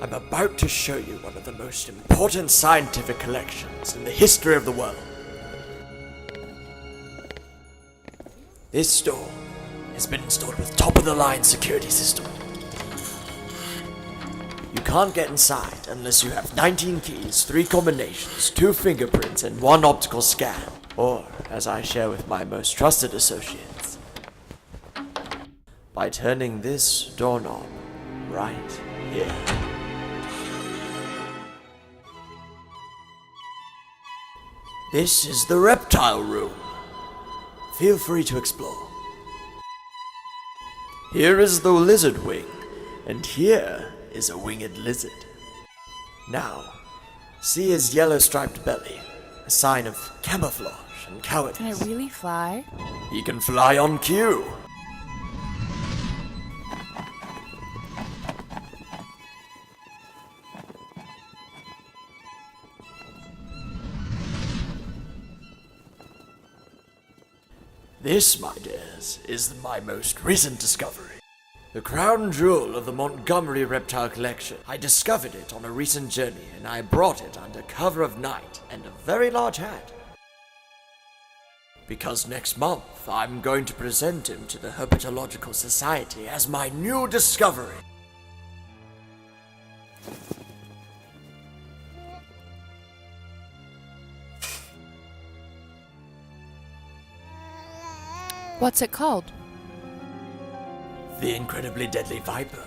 I'm about to show you one of the most important scientific collections in the history of the world. This store has been installed with top-of-the-line security system. You can't get inside unless you have 19 keys, 3 combinations, 2 fingerprints, and 1 optical scan. Or, as I share with my most trusted associates, by turning this doorknob right here. This is the reptile room. Feel free to explore. Here is the lizard wing, and here is a winged lizard. Now, see his yellow striped belly, a sign of camouflage and cowardice. Can it really fly? He can fly on cue. This, my dears, is my most recent discovery. The crown jewel of the Montgomery Reptile Collection. I discovered it on a recent journey, and I brought it under cover of night and a very large hat. Because next month, I'm going to present him to the Herpetological Society as my new discovery. What's it called? The incredibly deadly viper.